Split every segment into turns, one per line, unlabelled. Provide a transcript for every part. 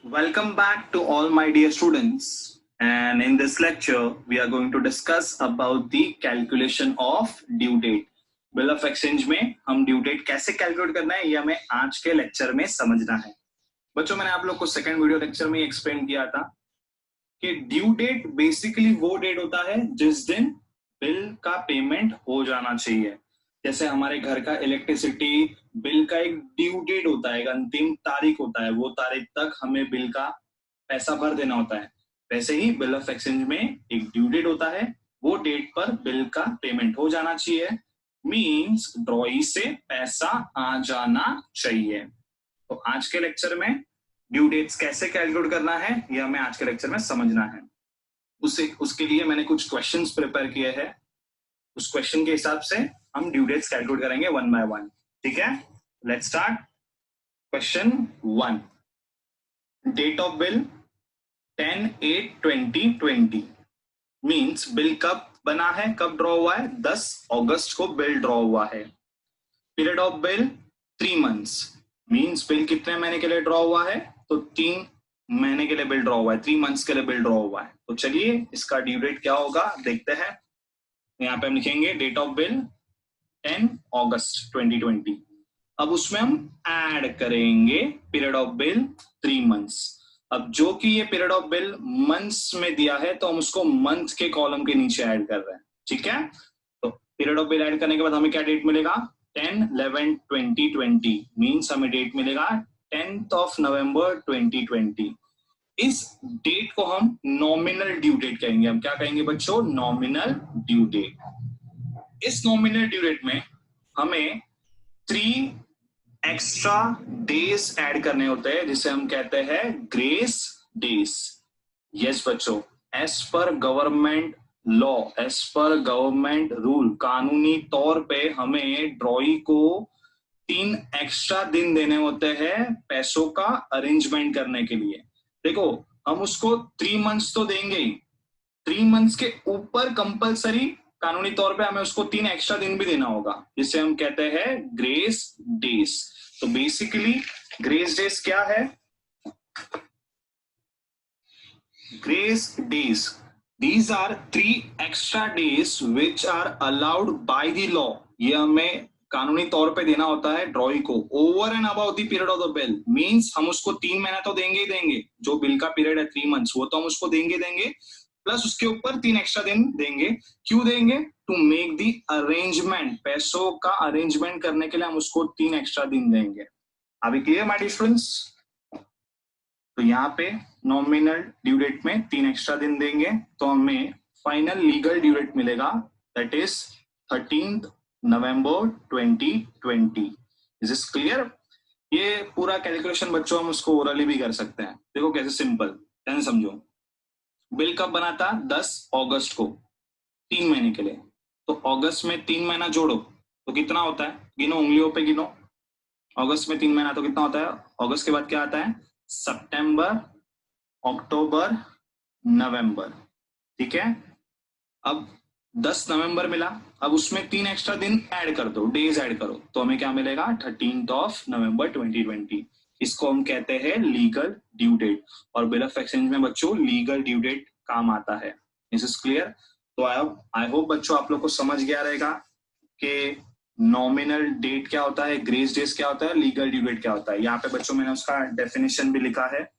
Welcome back to all my dear students. And in this lecture, we are going to discuss about the calculation of due date. Bill of exchange में हम due date कैसे calculate करना है ये हमें आज के lecture में समझना है। बच्चों, मैंने आप लोग को सेकंड वीडियो लेक्चर में एक्सप्लेन किया था कि ड्यू डेट बेसिकली वो डेट होता है जिस दिन बिल का पेमेंट हो जाना चाहिए। जैसे हमारे घर का इलेक्ट्रिसिटी बिल का एक ड्यू डेट होता है, एक अंतिम तारीख होता है, वो तारीख तक हमें बिल का पैसा भर देना होता है। वैसे ही बिल ऑफ एक्सचेंज में एक ड्यू डेट होता है, वो डेट पर बिल का पेमेंट हो जाना चाहिए, मींस ड्रॉई से पैसा आ जाना चाहिए। तो आज के लेक्चर में ड्यू डेट्स कैसे कैलकुलेट करना है यह हमें आज के लेक्चर में समझना है। उसके लिए मैंने कुछ क्वेश्चंस प्रिपेयर किए हैं। उस क्वेश्चन के हिसाब से हम ड्यू डेट्स कैलकुलेट करेंगे वन बाय वन। ठीक है, let's start. Question 1, date of bill 10/8/2020 means bill कब बना है, कब ड्रॉ हुआ है? 10 अगस्त को बिल ड्रॉ हुआ है। Period of bill 3 months means bill कितने महीने के लिए ड्रॉ हुआ है? तो 3 महीने के लिए बिल ड्रॉ हुआ है, 3 मंथ्स के लिए बिल ड्रॉ हुआ है। तो चलिए इसका ड्यू डेट क्या होगा देखते हैं। यहाँ पे हम लिखेंगे डेट ऑफ बिल 10 अगस्त 2020। अब उसमें हम ऐड करेंगे पीरियड ऑफ बिल 3 मंथ्स। अब जो कि ये पीरियड ऑफ बिल मंथ्स में दिया है तो हम उसको मंथ के कॉलम के नीचे ऐड कर रहे हैं। ठीक है, तो पीरियड ऑफ बिल ऐड करने के बाद हमें क्या डेट मिलेगा? 10/11/2020 मींस हमें डेट मिलेगा 10th of November 2020। इस डेट को हम नॉमिनल ड्यू डेट कहेंगे। हम क्या कहेंगे बच्चों? Nominal due date. इस नॉमिनल ड्यू डेट में हमें 3 एक्स्ट्रा डेज ऐड करने होते हैं जिसे हम कहते हैं ग्रेस डेज। यस बच्चों, as per government law, as per government rule, कानूनी तौर पे हमें ड्रॉई को 3 एक्स्ट्रा दिन देने होते हैं पैसों का अरेंजमेंट करने के लिए। देखो, हम उसको 3 मंथ्स तो देंगे ही, 3 मंथ्स के ऊपर कंपलसरी कानूनी तौर पे हमें उसको 3 एक्स्ट्रा दिन भी देना होगा जिसे हम कहते हैं ग्रेस डेज। तो बेसिकली ग्रेस डेज क्या है? Grace days, these are 3 extra days which are allowed by the law। ये हमें कानूनी तौर पे देना होता है ड्रॉई को over and about the period of the bill. Means हम उसको 3 महीना तो देंगे ही देंगे, जो बिल का पीरियड है 3 मंथ्स वो तो हम उसको देंगे, प्लस उसके ऊपर 3 एक्स्ट्रा दिन देंगे। क्यों देंगे? टू मेक द अरेंजमेंट, पैसों का अरेंजमेंट करने के लिए हम उसको 3 एक्स्ट्रा दिन देंगे। अभी क्लियर माय डियर स्टूडेंट्स? तो यहाँ पे नॉमिनल ड्यू डेट में 3 एक्स्ट्रा दिन देंगे तो हमें फाइनल लीगल ड्यू डेट मिलेगा, that is 13th November 2020। Is is clear? ये पूरा कैलकुलेशन बच्चों हम उसको ओरली भी कर सकते हैं। देखो कैसे सिंपल, ध्यान समझो। बिल कब बना था? 10 अगस्त को, 3 महीने के लिए। तो अगस्त में 3 महीना जोड़ो तो कितना होता है? गिनो, उंगलियों पे गिनो। अगस्त में 3 महीना तो कितना होता है? अगस्त के बाद क्या आता है? सितंबर, अक्टूबर, नवंबर। ठीक है, अब 10 नवंबर मिला, अब उसमें 3 एक्स्ट्रा दिन ऐड कर दो, डेज ऐड करो, तो हमें क्या मिलेगा? 13th of November 2020। इसको हम कहते हैं लीगल ड्यू डेट। और बिल ऑफ एक्सचेंज में बच्चों लीगल ड्यू डेट काम आता है। This is clear? तो आई होप बच्चों आप लोग को समझ गया रहेगा कि नॉमिनल डेट क्या होता है, ग्रेस डेज क्या होता है, लीगल ड्यू डेट क्या होता है। यहाँ पे बच्चों मैंने उसका डेफिनेशन भी लिखा है।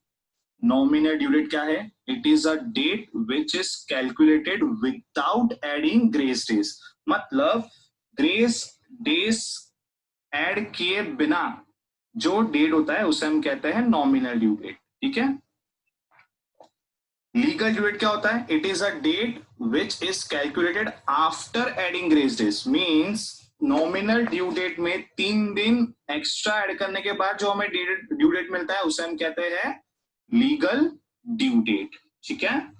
नॉमिनल ड्यू डेट क्या है? It is a date which is calculated without adding grace days. मतलब ग्रेस डेज ऐड किए बिना जो डेट होता है उसे हम कहते हैं नॉमिनल ड्यू डेट। ठीक है, लीगल ड्यू डेट क्या होता है? It is a date which is calculated after adding grace days. Means nominal due date में 3 दिन एक्स्ट्रा ऐड करने के बाद जो हमें ड्यू डेट मिलता है उसे हम कहते हैं लीगल ड्यू डेट। ठीक है,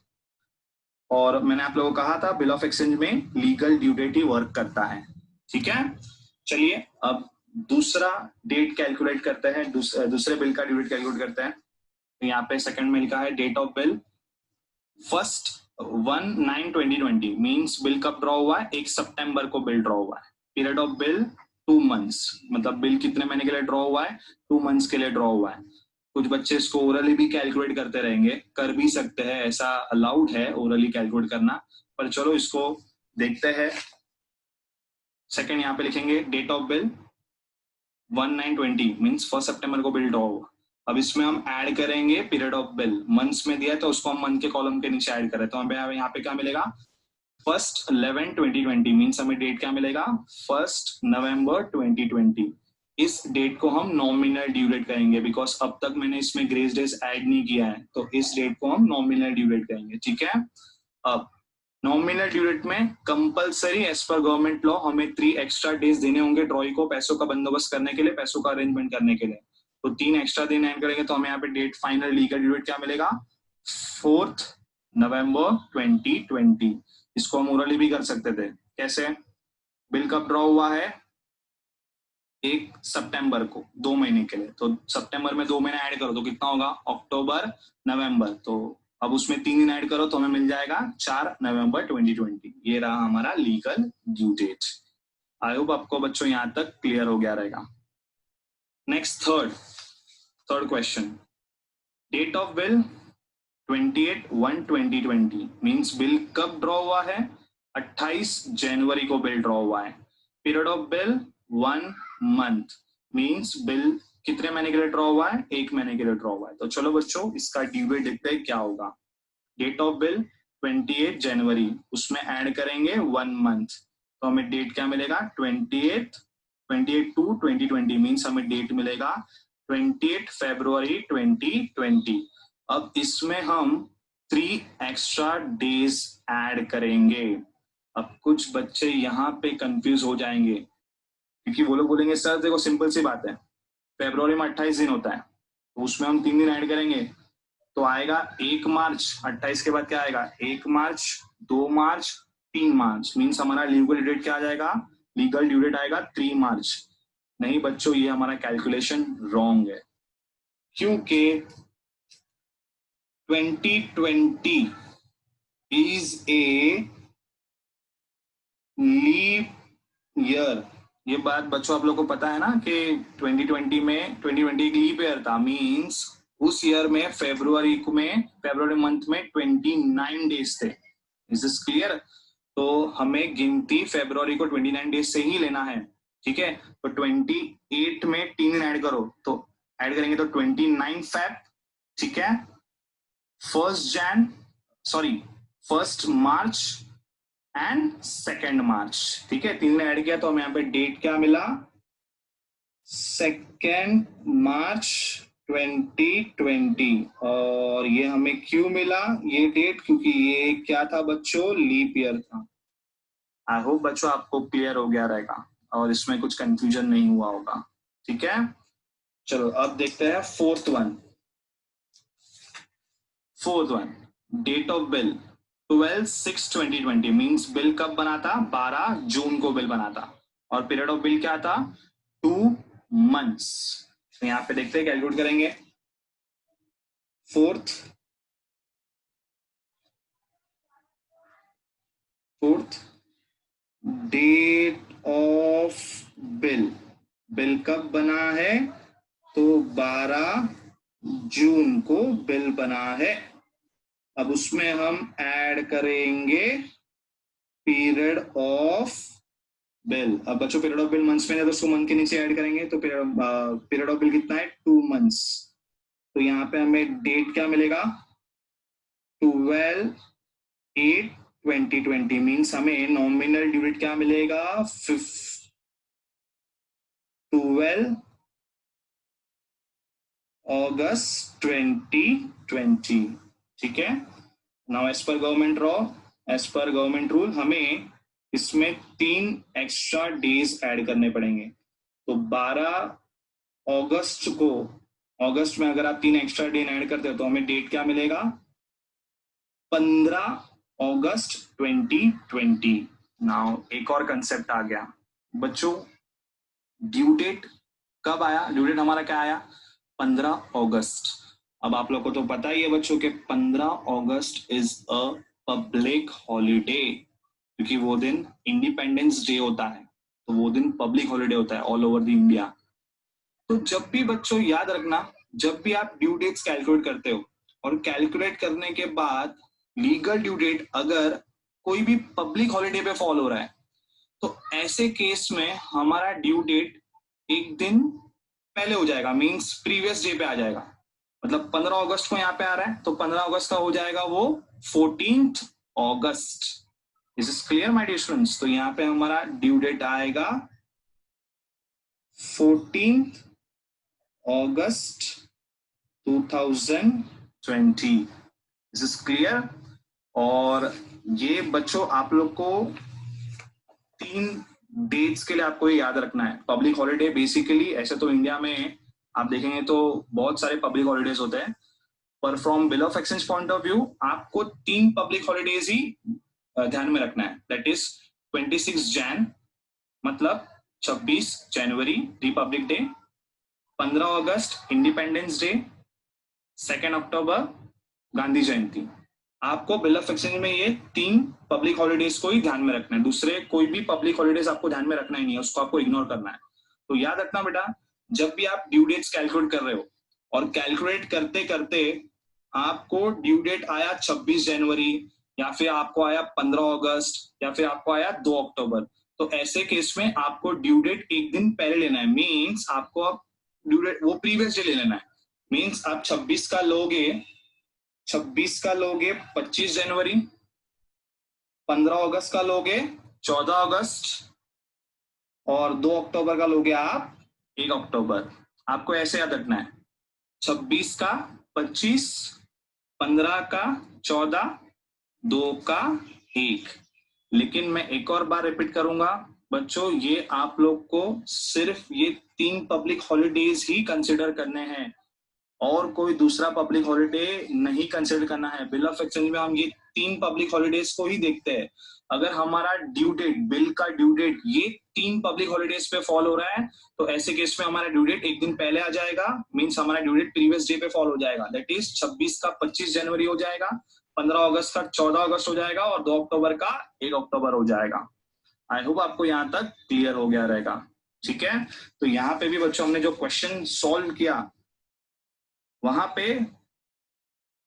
और मैंने आप लोगों को कहा था बिल ऑफ एक्सचेंज में लीगल ड्यू डेट ही वर्क करता है। ठीक है, चलिए अब दूसरा डेट कैलकुलेट करते हैं, दूसरे बिल का ड्यू डेट कैलकुलेट करते हैं। तो यहाँ पे सेकंड में लिखा है date of bill 1/9/2020 means bill कब ड्रॉ हुआ है? 1 सितंबर को बिल ड्रॉ हुआ है। पीरियड ऑफ बिल 2 मंथ्स, मतलब बिल कितने महीने के लिए ड्रॉ हुआ है? 2 मंथ्स के लिए ड्रॉ हुआ है। कुछ बच्चे इसको ओरली भी कैलकुलेट करते रहेंगे, कर भी सकते हैं, ऐसा अलाउड है ओरली कैलकुलेट करना, पर चलो इसको देखते हैं। सेकंड यहाँ पे लिखेंगे डेट ऑफ बिल 1920 मीन्स 1 सितंबर को बिल ड्रॉ हुआ। अब इसमें हम ऐड करेंगे पीरियड ऑफ बिल, मंथ्स में दिया है तो उसको हम मंथ के कॉलम के नीचे ऐड करें, तो हमें यहाँ पे क्या मिलेगा 1 11 2020 मीन्स हमें डेट क्या मिलेगा 1 नवंबर 2020। इस डेट को हम नॉमिनल ड्यू डेट कहेंगे, बिकॉज अब तक मैंने इसमें ग्रेस डेज ऐड नहीं किया है, तो इस डेट को हम नॉमिनल ड्यू डेट कहेंगे, ठीक है। अब नॉमिनल ड्यू डेट में compulsory as per government law हमें 3 एक्स्ट्रा डेज देने होंगे ड्रॉई को पैसों का बंदोबस्त करने के लिए, पैसों का अरेंजमेंट करने के लिए, तो 3 एक्स्ट्रा दिन ऐड करेंगे तो हमें यहाँ पे date final legal due date क्या मिलेगा 4 नवंबर 2020। इसको हम ओरली भी कर सकते थे, कैसे, बिल कब ड्रॉ हुआ है 1 सितंबर को, 2 महीने के लिए, तो सितंबर में 2 महीने ऐड करो तो कितना होगा अक्टूबर नवंबर, तो अब उसमें 3 दिन ऐड करो तो हमें मिल जाएगा 4 नवंबर 2020। ये रहा हमारा legal due date. I hope आपको बच्चों यहां तक क्लियर हो गया रहेगा। Next third question, date of bill 28/1/2020 means bill कब ड्रॉ हुआ है 28 जनवरी को बिल ड्रॉ हुआ है। Period of bill 1 month means bill कितने महीने के लिए ड्रॉ हुआ है 1 महीने के लिए ड्रॉ हुआ है। तो चलो बच्चों इसका ड्यू डेट देखते हैं क्या होगा। डेट ऑफ बिल 28 जनवरी, उसमें ऐड करेंगे 1 मंथ, तो हमें डेट क्या मिलेगा 28/2/2020 मीन्स हमें डेट मिलेगा 28 फरवरी 2020। अब इसमें हम 3 एक्स्ट्रा डेज ऐड करेंगे। अब कुछ बच्चे यहाँ पे कंफ्यूज हो जाएंगे, क्योंकि वो लोग बोलेंगे सर देखो सिंपल सी बात है, फरवरी में 28 दिन होता है, तो उसमें हम 3 दिन ऐड करेंगे तो आएगा 1 मार्च, 28 के बाद क्या आएगा 1 मार्च, 2 मार्च, 3 मार्च मीन्स हमारा लीगल डेट क्या आ जाएगा, लीगल ड्यू डेट आएगा 3 मार्च। नहीं बच्चों ये हमारा कैलकुलेशन रॉन्ग है, क्योंकि 2020 is a लीप ईयर। ये बात बच्चों आप लोग को पता है ना कि 2020 एक लीप ईयर था, मींस उस ईयर में फरवरी मंथ में 29 डेज थे। Is this clear? तो हमें गिनती फरवरी को 29 डेज से ही लेना है, ठीक है। तो 28 में 3 दिन ऐड करो, तो ऐड करेंगे तो 29 फेब, ठीक है, 1 मार्च एंड 2 मार्च, ठीक है। 3 ने ऐड किया तो हमें यहाँ पे डेट क्या मिला 2 मार्च 2020। और ये हमें क्यों मिला ये डेट, क्योंकि ये क्या था बच्चों लीप ईयर था। आई होप बच्चों आपको क्लियर हो गया रहेगा और इसमें कुछ कंफ्यूजन नहीं हुआ होगा, ठीक है। चलो अब देखते हैं fourth one, date of bill 12/6/2020 means bill कब बना था 12 जून को बिल बना था, और पीरियड ऑफ बिल क्या था 2 मंथ्स। तो यहाँ पे देखते हैं कैलकुलेट करेंगे। फोर्थ डेट ऑफ बिल कब बना है तो 12 जून को बिल बना है। अब उसमें हम ऐड करेंगे पीरियड ऑफ बिल। अब बच्चों पीरियड ऑफ बिल मंथ्स में है तो उसको मंथ के नीचे ऐड करेंगे, तो पीरियड ऑफ बिल कितना है 2 मंथ्स। तो यहाँ पे हमें डेट क्या मिलेगा 12/8/2020 मीन्स हमें नॉमिनल ड्यू डेट क्या मिलेगा 12 अगस्त 2020, ठीक है। Now as per government rule हमें इसमें 3 एक्स्ट्रा डेज ऐड करने पड़ेंगे। तो 12 अगस्त में अगर आप 3 एक्स्ट्रा डे ऐड करते हो तो हमें डेट क्या मिलेगा 15 अगस्त 2020। नाउ एक और कंसेप्ट आ गया बच्चों, ड्यू डेट कब आया, ड्यू डेट हमारा क्या आया 15 अगस्त। अब आप लोग को तो पता ही है बच्चों के 15 अगस्त इज अ पब्लिक हॉलीडे, क्योंकि वो दिन इंडिपेंडेंस डे होता है, तो वो दिन पब्लिक हॉलीडे होता है ऑल ओवर द इंडिया। तो जब भी बच्चों याद रखना जब भी आप ड्यू डेट्स कैलकुलेट करते हो और कैलकुलेट करने के बाद लीगल ड्यू डेट अगर कोई भी पब्लिक हॉलिडे पे फॉल हो रहा है, तो ऐसे केस में हमारा ड्यू डेट एक दिन पहले हो जाएगा, मींस प्रीवियस डे पे आ जाएगा। मतलब 15 अगस्त को यहाँ पे आ रहा है, तो 15 अगस्त का हो जाएगा वो 14th अगस्त। Is is clear my dear students? तो यहाँ पे हमारा ड्यू डेट आएगा 14th August 2020। This is clear. और ये बच्चों आप लोग को 3 डेट्स के लिए आपको ये याद रखना है। पब्लिक हॉलिडे बेसिकली ऐसे तो इंडिया में आप देखेंगे तो बहुत सारे पब्लिक हॉलिडेज होते हैं, पर from bill of exchange point of view आपको 3 पब्लिक हॉलिडेज ही ध्यान में रखना है। दैट इज 26 जैन मतलब 26 जनवरी रिपब्लिक डे, 15 अगस्त इंडिपेंडेंस डे, 2 अक्टूबर गांधी जयंती। आपको बिल ऑफ एक्सचेंज में ये 3 पब्लिक हॉलिडेज को ही ध्यान में रखना है, दूसरे कोई भी पब्लिक हॉलिडेज आपको ध्यान में रखना ही नहीं है, उसको आपको इग्नोर करना है। तो याद रखना बेटा, जब भी आप ड्यू डेट्स कैलकुलेट कर रहे हो और कैलकुलेट करते करते आपको ड्यू डेट आया 26 जनवरी या फिर आपको आया 15 अगस्त या फिर आपको आया 2 अक्टूबर, तो ऐसे केस में आपको ड्यू डेट एक दिन पहले लेना है। मींस आपको अब ड्यू डेट वो प्रीवियस डे ले लेना है। मींस आप 26 का लोगे 25 जनवरी, 15 अगस्त का लोगे 14 अगस्त और 2 अक्टूबर का लोगे आप 1 अक्टूबर। आपको ऐसे याद रखना है, 26 का 25, 15 का 14, 2 का 1। लेकिन मैं एक और बार रिपीट करूंगा बच्चों, ये आप लोग को सिर्फ ये 3 पब्लिक हॉलिडेज ही कंसिडर करने हैं और कोई दूसरा पब्लिक हॉलिडे नहीं कंसिडर करना है। बिल ऑफ एक्सचेंज में हम ये 3 पब्लिक हॉलिडेज को ही देखते हैं। अगर हमारा ड्यू डेट, बिल का ड्यू डेट ये 3 पब्लिक हॉलिडेज पे फॉल हो रहा है, तो ऐसे केस में हमारा ड्यू डेट एक दिन पहले आ जाएगा। मींस हमारा ड्यू डेट प्रीवियस डे पे फॉल हो जाएगा। दैट इज 26 का 25 जनवरी हो जाएगा, 15 अगस्त का 14 अगस्त हो जाएगा और 2 अक्टूबर का 1 अक्टूबर हो जाएगा। आई होप आपको यहाँ तक क्लियर हो गया रहेगा। ठीक है, तो यहाँ पे भी बच्चों हमने जो क्वेश्चन सॉल्व किया वहां पे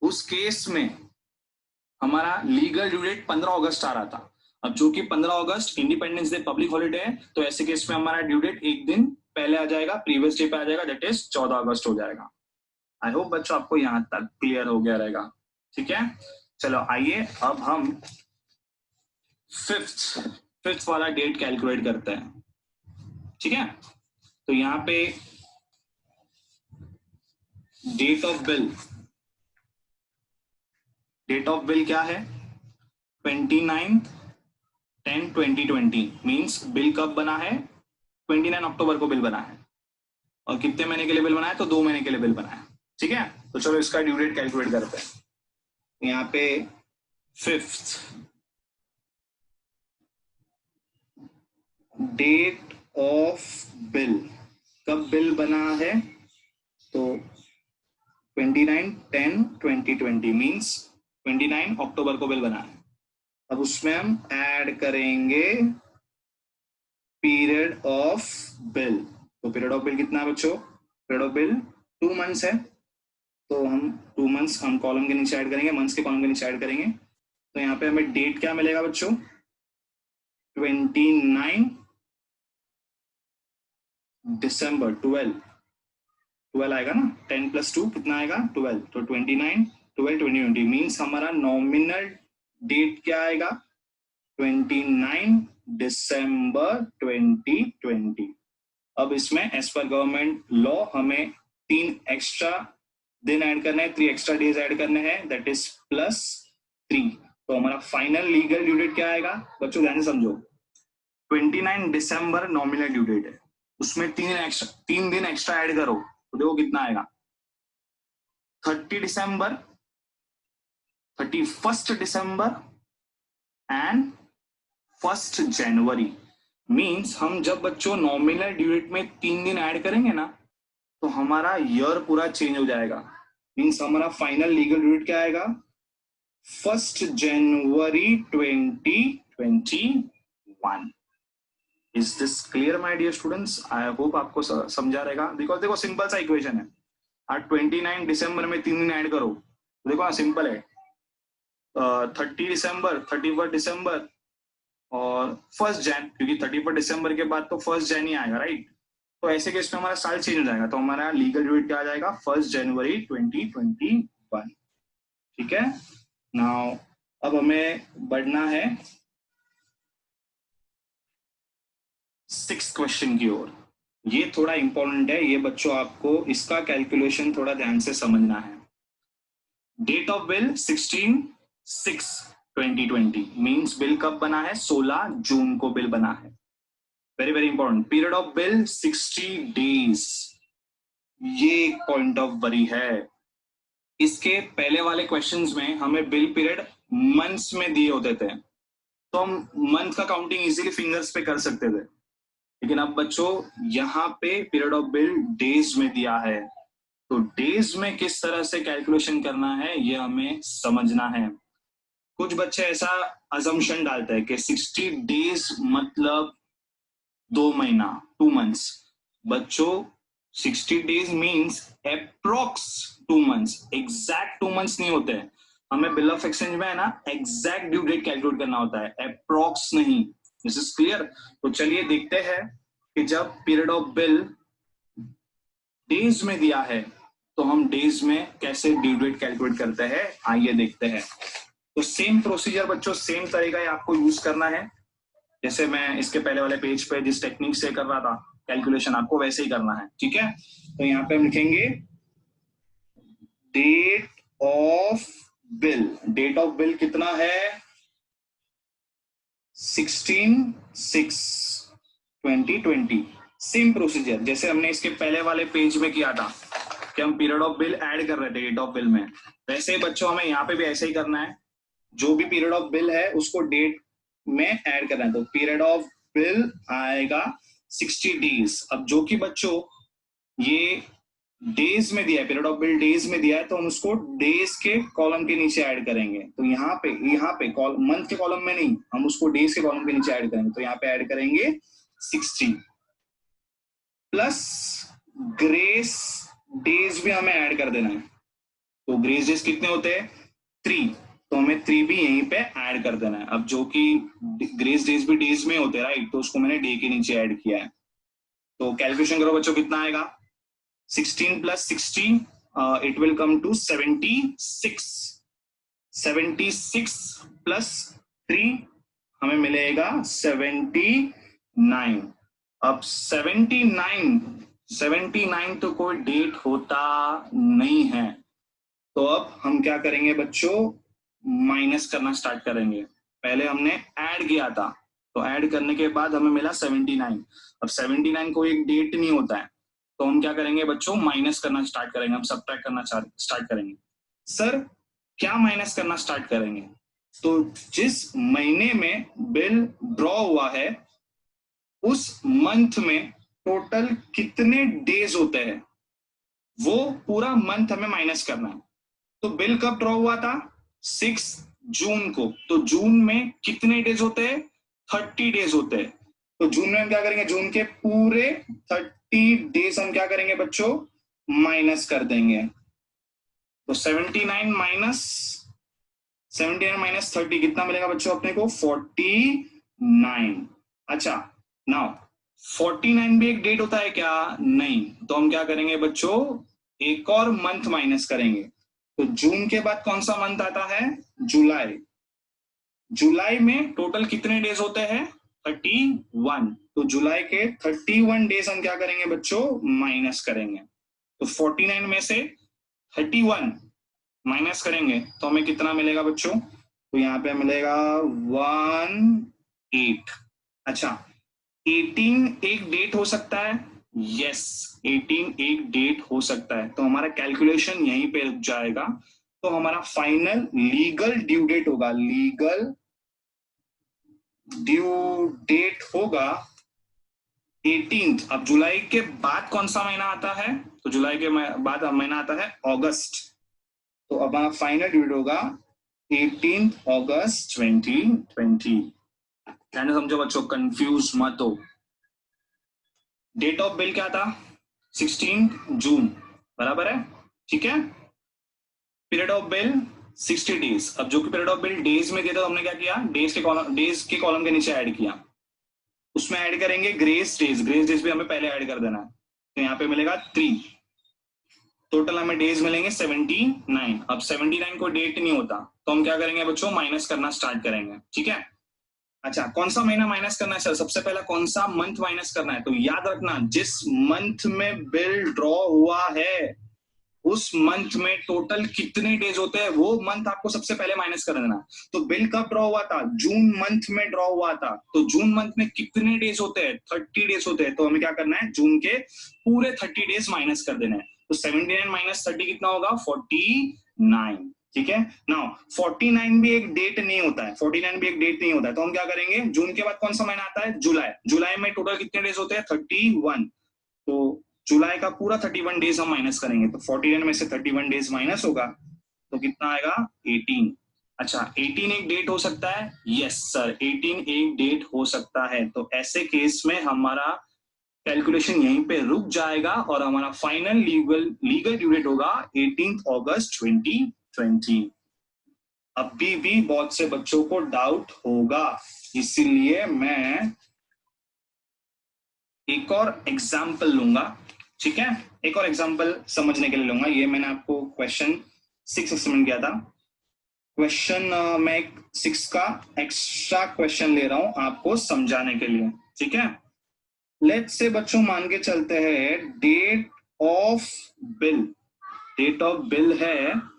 उस केस में हमारा लीगल ड्यू डेट 15 अगस्त आ रहा था। अब जो कि 15 अगस्त इंडिपेंडेंस डे पब्लिक हॉलिडे है, तो ऐसे केस में हमारा ड्यू डेट एक दिन पहले आ जाएगा, प्रीवियस डे पे आ जाएगा, दैट इज 14 अगस्त हो जाएगा। आई होप बच्चों आपको यहां तक क्लियर हो गया रहेगा। ठीक है, चलो आइए अब हम फिफ्थ वाला डेट कैलकुलेट करते हैं। ठीक है, तो यहाँ पे डेट ऑफ बिल क्या है? 29/10/2020 मींस बिल कब बना है? 29 अक्टूबर को बिल बना है। और कितने महीने के लिए बिल बना है? तो 2 महीने के लिए बिल बना है। ठीक है, तो चलो इसका ड्यू डेट कैलकुलेट करते हैं। यहाँ पे 5th डेट ऑफ बिल, कब बिल बना है? तो 29/10/2020 मींस 29 अक्टूबर को बिल बना है। अब उसमें हम ऐड करेंगे पीरियड ऑफ बिल। तो पीरियड ऑफ बिल कितना है बच्चों? पीरियड ऑफ बिल 2 मंथ्स है, तो हम 2 मंथ्स हम कॉलम के नीचे ऐड करेंगे, मंथ्स के कॉलम के नीचे ऐड करेंगे। तो यहाँ पे हमें डेट क्या मिलेगा बच्चों? 29 दिसंबर 12 आएगा ना, 10 + 2 कितना आएगा? 12। तो 29/12/2020 मीन्स हमारा नॉमिनल डेट क्या आएगा? 29 दिसंबर 2020। अब इसमें एज पर गवर्नमेंट लॉ हमें 3 एक्स्ट्रा दिन ऐड करना है, 3 एक्स्ट्रा डेज ऐड करने हैं, दैट इज +3। तो हमारा फाइनल लीगल ड्यू डेट क्या आएगा बच्चों? ध्यान से समझो, 29 दिसंबर नॉमिनल ड्यू डेट है, उसमें 3 दिन एक्स्ट्रा ऐड करो तो देखो कितना आएगा? 30 दिसंबर, 31 दिसंबर एंड 1 जनवरी। मींस हम जब बच्चों नॉमिनल ड्यू डेट में 3 दिन ऐड करेंगे ना, तो हमारा ईयर पूरा चेंज हो जाएगा। मींस हमारा फाइनल लीगल ड्यू डेट क्या आएगा? 1 जनवरी 2021। Is this clear my dear students? I hope आपको समझा रहेगा। बिकॉज देखो सिंपल सा इक्वेशन है, और 29 दिसंबर में 3 दिन ऐड करो, देखो हाँ सिंपल है, 30 दिसंबर, 31 दिसंबर और 1 जैन, क्योंकि 31 दिसंबर के बाद तो 1 जैन ही आएगा, राइट। तो ऐसे केस में हमारा साल चेंज हो जाएगा, तो हमारा लीगल ड्यू डेट क्या आ जाएगा, 1 जनवरी 2021। ठीक है। नाउ अब हमें बढ़ना है 6th क्वेश्चन की ओर। ये थोड़ा इंपॉर्टेंट है, ये बच्चों आपको इसका कैलकुलेशन थोड़ा ध्यान से समझना है। Date of bill 16/6/2020 means bill कब बना है, 16 जून को बिल बना है। Very very important. Period of bill 60 days, ये एक पॉइंट ऑफ वरी है। इसके पहले वाले क्वेश्चंस में हमें बिल पीरियड मंथ्स में दिए होते थे, तो हम मंथ का काउंटिंग इजीली फिंगर्स पे कर सकते थे, लेकिन अब बच्चों यहाँ पे पीरियड ऑफ बिल डेज में दिया है, तो डेज में किस तरह से कैलकुलेशन करना है ये हमें समझना है। कुछ बच्चे ऐसा अजम्पशन डालते हैं कि 60 डेज मतलब 2 महीना, 2 मंथ्स। बच्चों 60 days means approx 2 months, exact 2 months नहीं होते हैं। हमें बिल ऑफ एक्सचेंज में है ना एग्जैक्ट ड्यू डेट कैलकुलेट करना होता है, अप्रोक्स नहीं। This is clear. तो चलिए देखते हैं कि जब पीरियड ऑफ बिल डेज में दिया है तो हम डेज में कैसे ड्यू डेट कैलकुलेट करते हैं, आइए देखते हैं। तो सेम प्रोसीजर बच्चों, सेम तरीका ही आपको यूज करना है, जैसे मैं इसके पहले वाले पेज पे जिस टेक्निक से कर रहा था कैलकुलेशन, आपको वैसे ही करना है। ठीक है। तो यहाँ पे हम लिखेंगे date of bill. Date of bill कितना है, 16/6/2020। सेम प्रोसीजर जैसे हमने इसके पहले वाले पेज में किया था कि हम पीरियड ऑफ बिल ऐड कर रहे थे डेट ऑफ बिल में, वैसे ही बच्चों हमें यहाँ पे भी ऐसे ही करना है। जो भी पीरियड ऑफ बिल है उसको डेट में ऐड करना है, तो पीरियड ऑफ बिल आएगा 60 डेज। अब जो कि बच्चों ये डेज में दिया है, पीरियड ऑफ बिल डेज में दिया है, तो हम उसको डेज के कॉलम के नीचे ऐड करेंगे। तो यहाँ पे मंथ के कॉलम में नहीं, हम उसको डेज के कॉलम के नीचे ऐड करेंगे। तो यहाँ पे ऐड करेंगे 60 प्लस ग्रेस डेज भी हमें ऐड कर देना है। तो ग्रेस डेज कितने होते हैं, 3, तो हमें 3 भी यहीं पे ऐड कर देना है। अब जो कि ग्रेस डेज भी डेज में होते हैं, राइट, तो उसको मैंने डे के नीचे ऐड किया है। तो कैलकुलेशन करो बच्चों, कितना आएगा, 16 + 60 इट विल कम टू 76। 76 + 3 हमें मिलेगा 79। अब 79 तो कोई डेट होता नहीं है, तो अब हम क्या करेंगे बच्चों, माइनस करना स्टार्ट करेंगे। पहले हमने ऐड किया था, तो ऐड करने के बाद हमें मिला 79। अब 79 कोई एक डेट नहीं होता है, तो हम क्या करेंगे बच्चों, माइनस करना स्टार्ट करेंगे, हम सब्ट्रैक्ट करना स्टार्ट करेंगे। सर क्या माइनस करना स्टार्ट करेंगे, तो जिस महीने में बिल ड्रॉ हुआ है उस मंथ में टोटल कितने डेज होते हैं वो पूरा मंथ हमें माइनस करना है। तो बिल कब ड्रॉ हुआ था, 6 जून को, तो जून में कितने डेज होते हैं, 30 डेज होते हैं। तो जून में हम क्या करेंगे, जून के पूरे 30 डेज हम क्या करेंगे बच्चों, माइनस कर देंगे। तो 79 माइनस 30 कितना मिलेगा बच्चों अपने को, 49। अच्छा, नाउ 49 भी एक डेट होता है क्या, नहीं, तो हम क्या करेंगे बच्चों, एक और मंथ माइनस करेंगे। तो जून के बाद कौन सा मंथ आता है, जुलाई। जुलाई में टोटल कितने डेज होते हैं, 31। तो जुलाई के 31 डेज हम क्या करेंगे बच्चों, माइनस करेंगे। तो 49 में से 31 माइनस करेंगे तो हमें कितना मिलेगा बच्चों, तो यहाँ पे मिलेगा 18। अच्छा, 18 एक डेट हो सकता है, यस 18 एक डेट हो सकता है, तो हमारा कैलकुलेशन यहीं पे रुक जाएगा। तो हमारा फाइनल लीगल ड्यू डेट होगा, लीगल ड्यू डेट होगा 18th। अब जुलाई के बाद कौन सा महीना आता है, तो जुलाई के बाद महीना आता है अगस्त। तो अब हमारा फाइनल ड्यू डेट होगा 18 अगस्त 2020। ध्यान से समझो बच्चों, कंफ्यूज मत हो। डेट ऑफ बिल क्या था, 16 जून, बराबर है। ठीक है। Period of bill 60 days. अब जो कि पीरियड ऑफ बिल डेज में दिया था, हमने क्या किया, डेज के कॉलम के नीचे ऐड किया। उसमें ऐड करेंगे ग्रेस डेज, ग्रेस डेज भी हमें पहले ऐड कर देना है। तो यहाँ पे मिलेगा 3, टोटल हमें डेज मिलेंगे 79। अब 79 को डेट नहीं होता, तो हम क्या करेंगे बच्चों, माइनस करना स्टार्ट करेंगे। ठीक है। अच्छा, कौन सा महीना माइनस करना है सर? सबसे पहला कौन सा मंथ माइनस करना है? तो याद रखना, जिस मंथ में बिल ड्रॉ हुआ है उस मंथ में टोटल कितने डेज होते हैं, वो मंथ आपको सबसे पहले माइनस कर देना। तो बिल कब ड्रॉ हुआ था? जून मंथ में ड्रॉ हुआ था। तो जून मंथ में कितने डेज होते हैं? 30 डेज होते हैं। तो हमें क्या करना है, जून के पूरे 30 डेज माइनस कर देना है। तो 79 माइनस 30 कितना होगा? 49। ठीक है। नाउ 49 भी एक डेट नहीं होता है, 49 भी एक डेट नहीं होता है। तो हम क्या करेंगे, जून के बाद कौन सा महीना आता है? जुलाई। जुलाई में टोटल कितने डेज होते हैं? 31। तो जुलाई का पूरा 31 डेज हम माइनस करेंगे। तो 49 में से 31 डेज माइनस होगा तो कितना आएगा? 18। अच्छा, 18 एक डेट हो सकता है? यस सर, 18 एक डेट हो सकता है। तो ऐसे केस में हमारा कैलकुलेशन यहीं पे रुक जाएगा और हमारा फाइनल लीगल ड्यू डेट होगा 18 अगस्त 2020। अभी भी बहुत से बच्चों को डाउट होगा, इसीलिए मैं एक और एग्जाम्पल लूंगा। ठीक है, एक और एग्जाम्पल समझने के लिए लूंगा। ये मैंने आपको क्वेश्चन 6 एक्सप्लेन किया था। क्वेश्चन मैं 6 का एक्स्ट्रा क्वेश्चन ले रहा हूं आपको समझाने के लिए। ठीक है। लेट्स से बच्चों मान के चलते हैं date of bill, date of bill है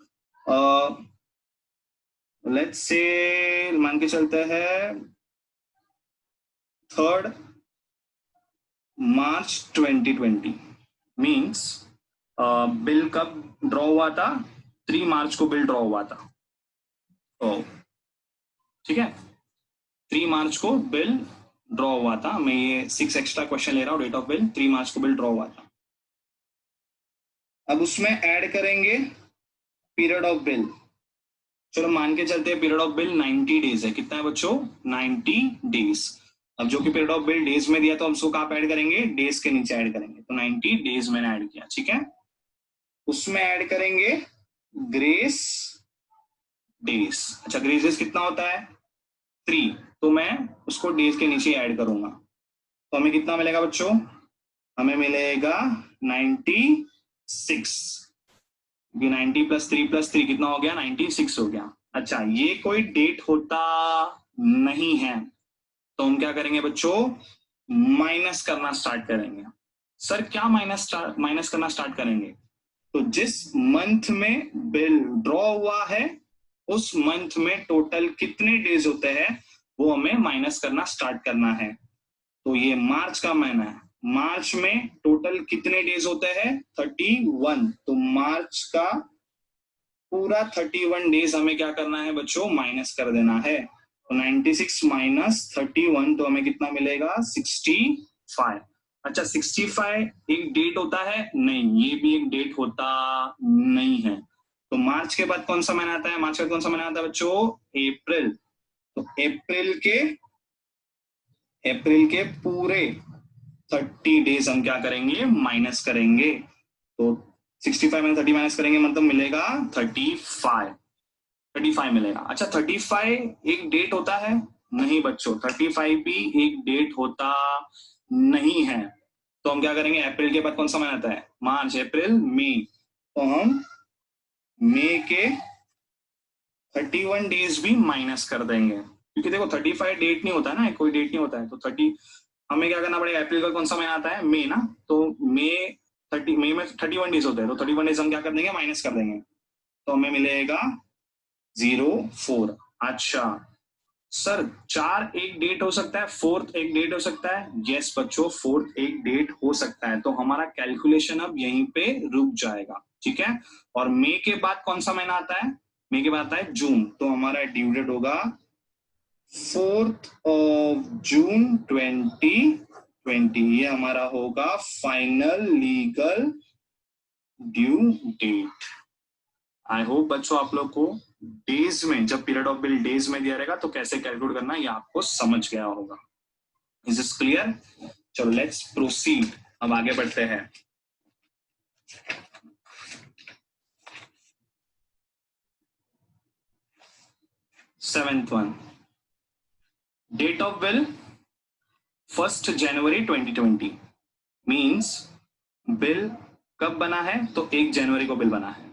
लेट्स से मान के चलते हैं 3 मार्च 2020। मीन्स बिल कब ड्रॉ हुआ था? 3 मार्च को बिल ड्रॉ हुआ था। तो ठीक है, 3 मार्च को बिल ड्रॉ हुआ था। मैं ये 6 एक्स्ट्रा क्वेश्चन ले रहा हूं। डेट ऑफ बिल 3 मार्च को बिल ड्रॉ हुआ था। अब उसमें ऐड करेंगे पीरियड ऑफ बिल। चलो मान के चलते हैं पीरियड ऑफ बिल 90 डेज है। कितना है बच्चों? 90 डेज। अब जो कि पीरियड ऑफ बिल डेज में दिया तो हम उसको कहां पे ऐड करेंगे? डेज के नीचे ऐड करेंगे। तो 90 डेज मैंने ऐड किया। ठीक है। उसमें ऐड करेंगे ग्रेस डेज। अच्छा, ग्रेस डेज कितना होता है? 3। तो मैं उसको डेज के नीचे ऐड करूंगा। तो हमें कितना मिलेगा बच्चों? हमें मिलेगा 96। 90 प्लस 3 कितना हो गया? 96 हो गया। अच्छा, ये कोई डेट होता नहीं है, तो हम क्या करेंगे बच्चों? माइनस करना स्टार्ट करेंगे। सर क्या माइनस करना स्टार्ट करेंगे? तो जिस मंथ में बिल ड्रॉ हुआ है उस मंथ में टोटल कितने डेज होते हैं वो हमें माइनस करना स्टार्ट करना है। तो ये मार्च का महीना है, मार्च में टोटल कितने डेज होते हैं? 31। तो मार्च का पूरा 31 डेज हमें क्या करना है बच्चों? माइनस कर देना है। तो 96 माइनस 31 तो हमें कितना मिलेगा? 65। अच्छा, 65 एक डेट होता है? नहीं, ये भी एक डेट होता नहीं है। तो मार्च के बाद कौन सा महीना आता है? मार्च का कौन सा महीना आता है बच्चों? अप्रैल। तो अप्रैल के पूरे 30 डेज हम क्या करेंगे? माइनस करेंगे। तो 65 में 30 माइनस करेंगे मतलब मिलेगा 35 मिलेगा। अच्छा, 35 एक डेट होता है? नहीं बच्चों, 35 भी एक डेट होता नहीं है। तो हम क्या करेंगे? अप्रैल के बाद कौन सा महीना आता है? मार्च, अप्रैल, मई। तो हम मई के 31 डेज भी माइनस कर देंगे, क्योंकि देखो 35 डेट नहीं होता है ना, कोई डेट नहीं होता है। तो 30 हमें क्या करना पड़ेगा? अप्रैल का कौन सा महीना आता है? मई ना। तो मई में 31 डेज होते हैं। तो 31 डेज हम क्या कर देंगे? माइनस कर देंगे। तो हमें मिलेगा 04। अच्छा सर, 4 एक डेट हो सकता है, 4th एक डेट हो सकता है? यस बच्चों, 4th एक डेट हो सकता है। तो हमारा कैलकुलेशन अब यहीं पे रुक जाएगा। ठीक है। और मई के बाद कौन सा महीना आता है? मई के बाद आता है जून। तो हमारा ड्यू डेट होगा 4th ऑफ जून 2020। ये हमारा होगा final legal due date. I hope बच्चों आप लोग को डेज में, जब पीरियड ऑफ बिल डेज में दिया रहेगा तो कैसे कैलकुलेट करना है ये आपको समझ गया होगा। Is this clear? चलो लेट्स प्रोसीड, अब आगे बढ़ते हैं। 7th one, date of bill 1 जनवरी 2020, मीन्स बिल कब बना है? तो 1 जनवरी को बिल बना है।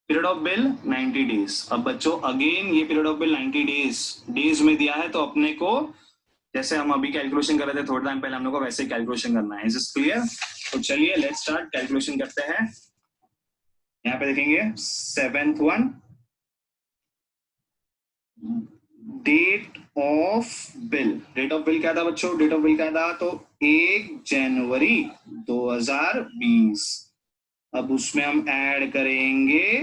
Period of bill 90 days. अब बच्चों अगेन ये पीरियड ऑफ बिल 90 डेज में दिया है, तो अपने को जैसे हम अभी कैलकुलेशन कर रहे थे थोड़ा टाइम पहले, हम लोग को वैसे ही कैलकुलेशन करना है। Is it clear? तो चलिए लेट्स स्टार्ट, कैलकुलेशन करते हैं। यहाँ पे देखेंगे 7th one, date of bill. Date of bill क्या था बच्चों? डेट ऑफ बिल क्या था? तो 1 जनवरी 2020। अब उसमें हम ऐड करेंगे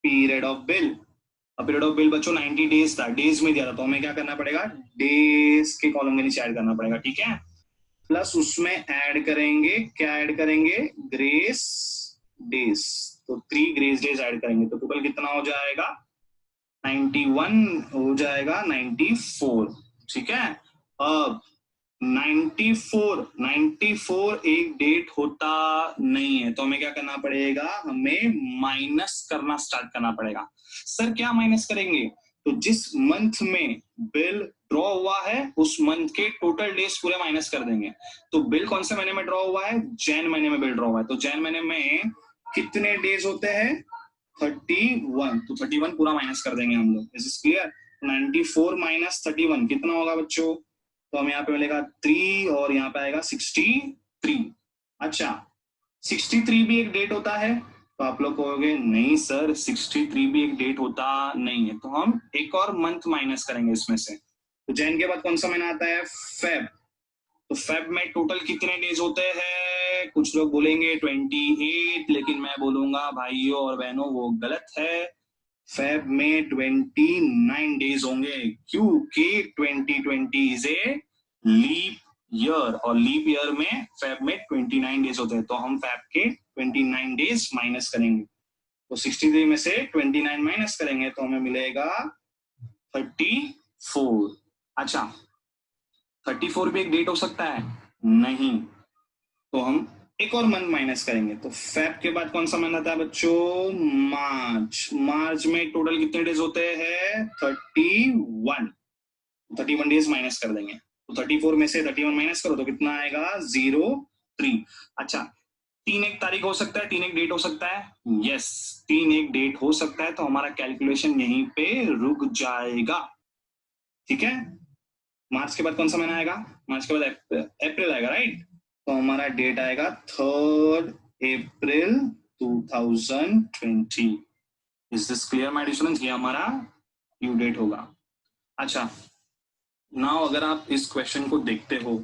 पीरियड ऑफ बिल। अब पीरियड ऑफ बिल बच्चों 90 डेज था, डेज में दिया था, तो हमें क्या करना पड़ेगा? डेज के कॉलम के नीचे ऐड करना पड़ेगा, ठीक है। प्लस उसमें ऐड करेंगे, क्या ऐड करेंगे? Grace days. तो 3 ग्रेस डेज ऐड करेंगे, तो टोटल कितना हो जाएगा? 91 हो जाएगा, 94, ठीक है। अब 94 एक डेट होता नहीं है, तो हमें क्या करना पड़ेगा? हमें माइनस करना स्टार्ट करना पड़ेगा। सर क्या माइनस करेंगे? तो जिस मंथ में बिल ड्रॉ हुआ है उस मंथ के टोटल डेज पूरे माइनस कर देंगे। तो बिल कौन से महीने में ड्रॉ हुआ है? जैन महीने में बिल ड्रॉ हुआ है, तो जैन महीने में कितने डेज होते हैं? 31, तो 31 पूरा माइनस कर देंगे हम लोग। Is it clear? 94 माइनस 31 कितना होगा बच्चों? तो हमें यहाँ पे मिलेगा 3 और यहाँ पे आएगा 63। अच्छा, 63 भी एक डेट होता है? तो आप लोग कहोगे नहीं सर 63 भी एक डेट होता नहीं है, तो हम एक और मंथ माइनस करेंगे इसमें से। तो जैन के बाद कौन सा महीना आता है? फेब। तो फेब में टोटल कितने डेज होते हैं? कुछ लोग बोलेंगे 28, लेकिन मैं बोलूंगा भाइयों और बहनों वो गलत है। फेब में 29 डेज होंगे, क्योंकि 2020 इज ए लीप ईयर, और लीप ईयर में फेब में 29 डेज होते हैं, तो हम फेब के 29 डेज माइनस करेंगे। तो 63 में से 29 माइनस करेंगे तो हमें मिलेगा 34। अच्छा, 34 भी एक डेट हो सकता है? नहीं, तो हम एक और मंथ माइनस करेंगे। तो फेब के बाद कौन सा मंथ आता है बच्चों? मार्च। मार्च में टोटल कितने डेज होते हैं? 31 डेज माइनस कर देंगे। तो 34 में से 31 माइनस करो तो कितना आएगा? 03। अच्छा, 3 एक तारीख हो सकता है, 3 एक डेट हो सकता है? यस, 3 एक डेट हो सकता है, तो हमारा कैलकुलेशन यहीं पे रुक जाएगा, ठीक है। मार्च के बाद कौन सा महीना आएगा? मार्च के बाद अप्रैल आएगा, राइट। तो हमारा डेट आएगा 3 अप्रैल 2020। Is this clear my dear students? ये हमारा ड्यू डेट होगा। अच्छा, नाउ अगर आप इस क्वेश्चन को देखते हो,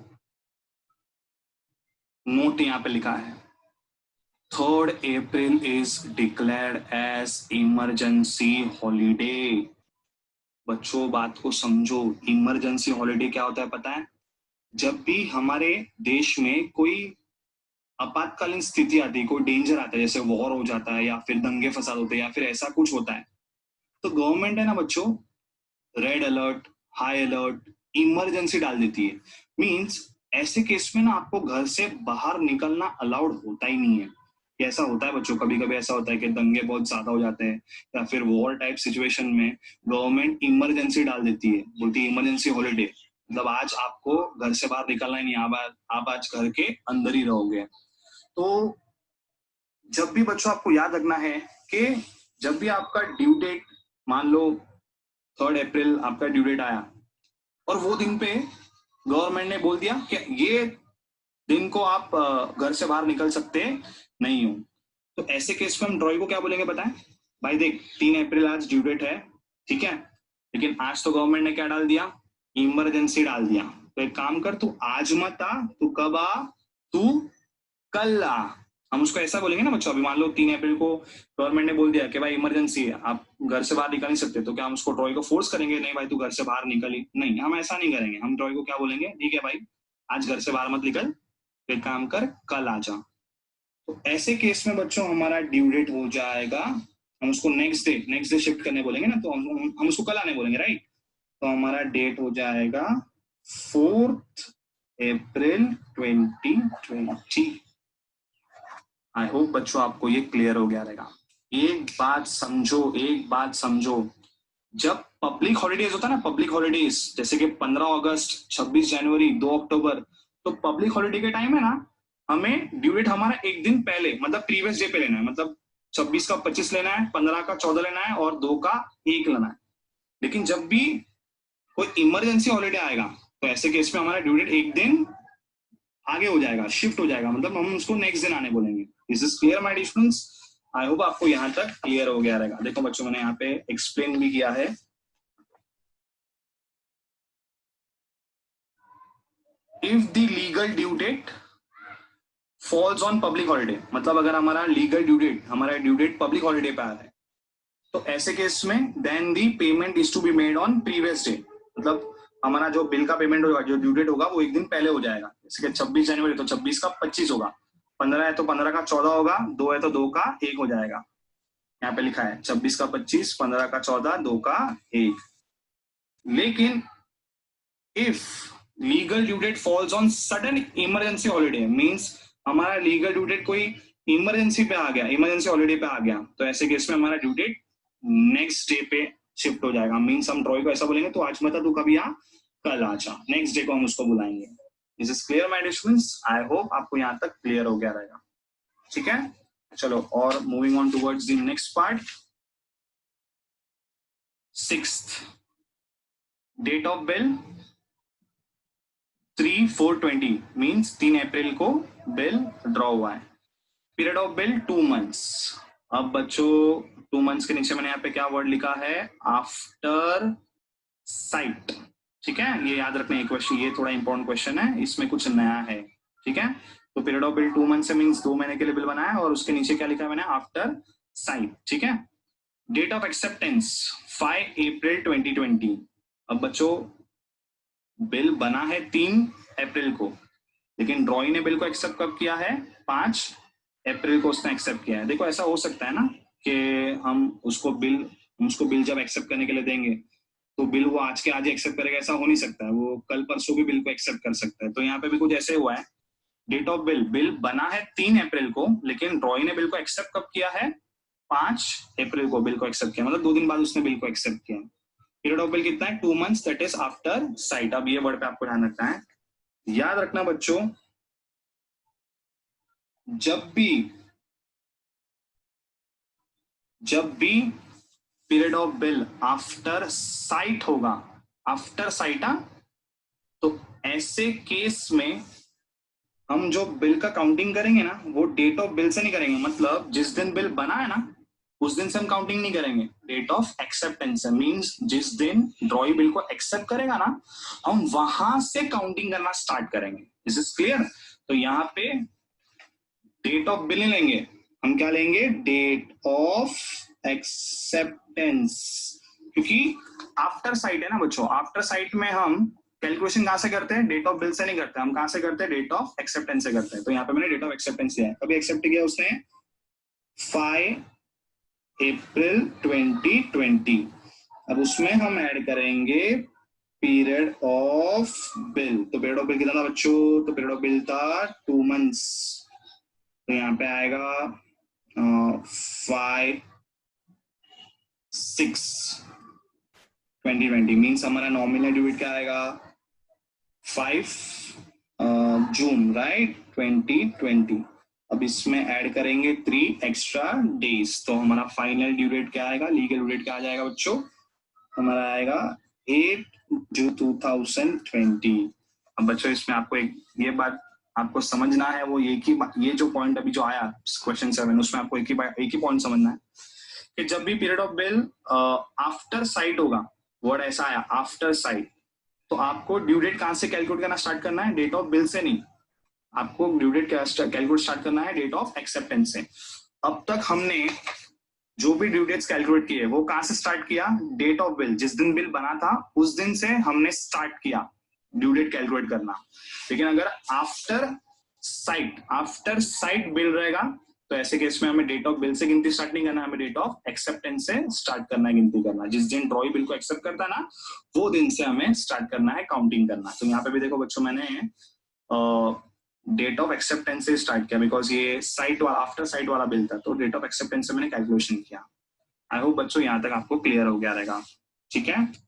नोट यहाँ पे लिखा है 3 अप्रैल is declared as emergency holiday. बच्चों बात को समझो, इमरजेंसी हॉलीडे क्या होता है पता है? जब भी हमारे देश में कोई आपातकालीन स्थिति आती है, कोई डेंजर आता है, जैसे वॉर हो जाता है या फिर दंगे फसाद होते हैं या फिर ऐसा कुछ होता है, तो गवर्नमेंट है ना बच्चों, red alert, high alert, emergency डाल देती है। मींस ऐसे केस में ना आपको घर से बाहर निकलना अलाउड होता ही नहीं है। ये ऐसा होता है बच्चों, कभी कभी ऐसा होता है कि दंगे बहुत ज्यादा हो जाते हैं या फिर वॉर टाइप सिचुएशन में गवर्नमेंट इमरजेंसी डाल देती है, बोलती है इमरजेंसी हॉलीडे, मतलब आज आपको घर से बाहर निकलना ही नहीं, आप आज घर के अंदर ही रहोगे। तो जब भी बच्चों आपको याद रखना है कि जब भी आपका ड्यू डेट, मान लो 3 अप्रैल आपका ड्यू डेट आया और वो दिन पे गवर्नमेंट ने बोल दिया कि ये दिन को आप घर से बाहर निकल सकते नहीं हो, तो ऐसे केस में हम ड्रॉई को क्या बोलेंगे बताएं? भाई देख 3 अप्रैल आज ड्यू डेट है, ठीक है, लेकिन आज तो गवर्नमेंट ने क्या डाल दिया? इमरजेंसी डाल दिया। तो एक काम कर, तू आज मत आ, तू कब आ? तू कल आ। हम उसको ऐसा बोलेंगे ना बच्चों। अभी मान लो 3 अप्रैल को गवर्नमेंट ने बोल दिया कि भाई इमरजेंसी है, आप घर से बाहर निकल नहीं सकते, तो क्या हम उसको ड्रॉई को फोर्स करेंगे? नहीं भाई तू घर से बाहर निकल ही नहीं, हम ऐसा नहीं करेंगे। हम ड्रॉई को क्या बोलेंगे? ठीक है भाई आज घर से बाहर मत निकल, एक काम कर कल आ जा। तो ऐसे केस में बच्चों हमारा ड्यू डेट हो जाएगा, हम उसको नेक्स्ट डे शिफ्ट करने बोलेंगे ना, तो हम उसको कल आने बोलेंगे, राइट। तो हमारा डेट हो जाएगा 4 अप्रैल 2020। आई होप बच्चों आपको ये क्लियर हो गया रहेगा। एक बात समझो, जब पब्लिक हॉलीडेज होता है ना, पब्लिक हॉलीडेज जैसे कि 15 अगस्त, 26 जनवरी, 2 अक्टूबर, तो पब्लिक हॉलीडे के टाइम है ना, हमें ड्यू डेट हमारा एक दिन पहले मतलब प्रीवियस डे पे लेना है। मतलब 26 का 25 लेना है, 15 का 14 लेना है और 2 का 1 लेना है। लेकिन जब भी कोई इमरजेंसी हॉलीडे आएगा तो ऐसे केस में हमारा ड्यू डेट एक दिन आगे हो जाएगा, शिफ्ट हो जाएगा, मतलब हम उसको नेक्स्ट दिन आने बोलेंगे। Is this clear my difference? I hope आपको यहाँ तक क्लियर हो गया रहेगा। देखो बच्चों, मैंने यहाँ पे एक्सप्लेन भी किया है। If the legal due date falls on public holiday, मतलब अगर हमारा लीगल ड्यू डेट, हमारा ड्यू डेट पब्लिक हॉलीडे पे आ रहा है, तो ऐसे केस में then the payment is to be made on previous day. मतलब हमारा जो बिल का पेमेंट होगा, जो ड्यू डेट होगा, वो एक दिन पहले हो जाएगा। जैसे कि 26 जनवरी तो 26 का 25 होगा, 15 है तो 15 का 14 होगा, 2 है तो 2 का 1 हो जाएगा। यहाँ पे लिखा है 26 का 25, 15 का 14, 2 का 1। लेकिन if legal due date falls on sudden emergency holiday, means हमारा लीगल ड्यू डेट कोई इमरजेंसी पे आ गया, इमरजेंसी हॉलीडे पे आ गया, तो ऐसे केस में हमारा ड्यू डेट नेक्स्ट डे पे शिफ्ट हो जाएगा। मीन्स हम ड्रॉई को ऐसा बोलेंगे, तो आज मत तू कभी आ, कल आ जा, नेक्स्ट डे को हम उसको बुलाएंगे। This is clear my students? I hope आपको यहाँ तक क्लियर हो गया रहेगा। ठीक है, चलो और moving on towards the next part. 6th date of bill 3/4/20 means 3 अप्रैल को बिल ड्रॉ हुआ है। Period of bill 2 months. अब बच्चों 2 मंथ्स के नीचे मैंने यहाँ पे क्या वर्ड लिखा है? After site. ठीक है, ये याद रखना, एक क्वेश्चन, ये थोड़ा इंपॉर्टेंट क्वेश्चन है, इसमें कुछ नया है। ठीक है, तो period of bill 2 months means 2 महीने के लिए बिल बना है, और उसके नीचे क्या लिखा है मैंने? After site. ठीक है, डेट ऑफ एक्सेप्टेंस 5 अप्रैल 2020। अब बच्चों बिल बना है 3 अप्रैल को, लेकिन ड्रॉई ने बिल को एक्सेप्ट कब किया है? 5 अप्रैल को उसने एक्सेप्ट किया है। देखो ऐसा हो सकता है ना कि हम उसको बिल जब एक्सेप्ट करने के लिए देंगे तो बिल वो आज के आज ही एक्सेप्ट करेगा, ऐसा हो नहीं सकता है। वो कल परसों भी बिल को एक्सेप्ट कर सकता है। तो यहाँ पे भी कुछ ऐसे हुआ है, डेट ऑफ बिल बना है 3 अप्रैल को, लेकिन ड्रॉई ने बिल को एक्सेप्ट कब किया है? 5 अप्रैल को बिल को एक्सेप्ट किया, मतलब 2 दिन बाद उसने बिल को एक्सेप्ट किया। पीरियड ऑफ बिल कितना है? 2 months, that is after site. अब ये वर्ड पे आपको ध्यान रखना है, याद रखना बच्चों, जब भी period of bill after site होगा, आफ्टर साइट, तो ऐसे केस में हम जो बिल का काउंटिंग करेंगे ना, वो डेट ऑफ बिल से नहीं करेंगे। मतलब जिस दिन बिल बना है ना, उस दिन से हम काउंटिंग नहीं करेंगे, डेट ऑफ एक्सेप्टेंस मीन्स जिस दिन ड्रॉई बिल को एक्सेप्ट करेगा ना, हम वहां से काउंटिंग करना स्टार्ट करेंगे। This is clear? तो यहाँ पे डेट ऑफ बिल लेंगे, हम क्या लेंगे? डेट ऑफ एक्सेप्टेंस, क्योंकि आफ्टर साइट है ना बच्चों। आफ्टर साइट में हम कैलकुलेशन कहां से करते हैं? डेट ऑफ बिल से नहीं करते, हम कहां से करते हैं? डेट ऑफ एक्सेप्टेंस से करते हैं। तो यहाँ पे मैंने डेट ऑफ एक्सेप्टेंस दिया है, कभी एक्सेप्ट किया उसने? 5 अप्रैल 2020। अब उसमें हम ऐड करेंगे पीरियड ऑफ बिल। तो पीरियड ऑफ बिल कितना था बच्चों? तो पीरियड ऑफ बिल था 2 मंथ्स। तो यहाँ पे आएगा 5/6/2020 मीन्स हमारा नॉमिनल ड्यू डेट क्या आएगा? 5 जून, राइट, 2020। अब इसमें ऐड करेंगे 3 एक्स्ट्रा डेज, तो हमारा फाइनल ड्यू डेट क्या आएगा? लीगल ड्यू डेट क्या आ जाएगा बच्चों? हमारा आएगा 8 जून 2020। अब बच्चों इसमें आपको एक ये बात आपको समझना है, वो ये जो पॉइंट अभी जो आया क्वेश्चन 7, उसमें आपको एक ही पॉइंट समझना है कि जब भी period of bill after site होगा, वर्ड ऐसा आया आफ्टर साइट, तो आपको ड्यू डेट कहां से कैलकुलेट करना स्टार्ट करना है? डेट ऑफ बिल से नहीं, आपको ड्यू डेट कैलकुलेट स्टार्ट करना है डेट ऑफ एक्सेप्टेंस से। अब तक हमने जो भी ड्यू डेट्स कैलकुलेट किए वो कहां से स्टार्ट किया? डेट ऑफ बिल, जिस दिन बिल बना था उस दिन से हमने स्टार्ट किया ड्यू डेट कैलकुलेट करना। लेकिन अगर आफ्टर साइट बिल रहेगा, तो ऐसे केस में हमें डेट ऑफ बिल से गिनती स्टार्ट नहीं करना, हमें डेट ऑफ एक्सेप्टेंस से स्टार्ट करना है गिनती करना। जिस दिन ड्रॉई बिल को एक्सेप्ट करता है ना, वो दिन से हमें स्टार्ट करना है काउंटिंग करना। तो यहाँ पे भी देखो बच्चों, मैंने डेट ऑफ एक्सेप्टेंस से स्टार्ट किया, बिकॉज ये साइट वाला आफ्टर साइट वाला बिल था, तो डेट ऑफ एक्सेप्टेंस से मैंने कैलकुलेशन किया। आई होप बच्चों यहाँ तक आपको क्लियर हो गया रहेगा। ठीक है।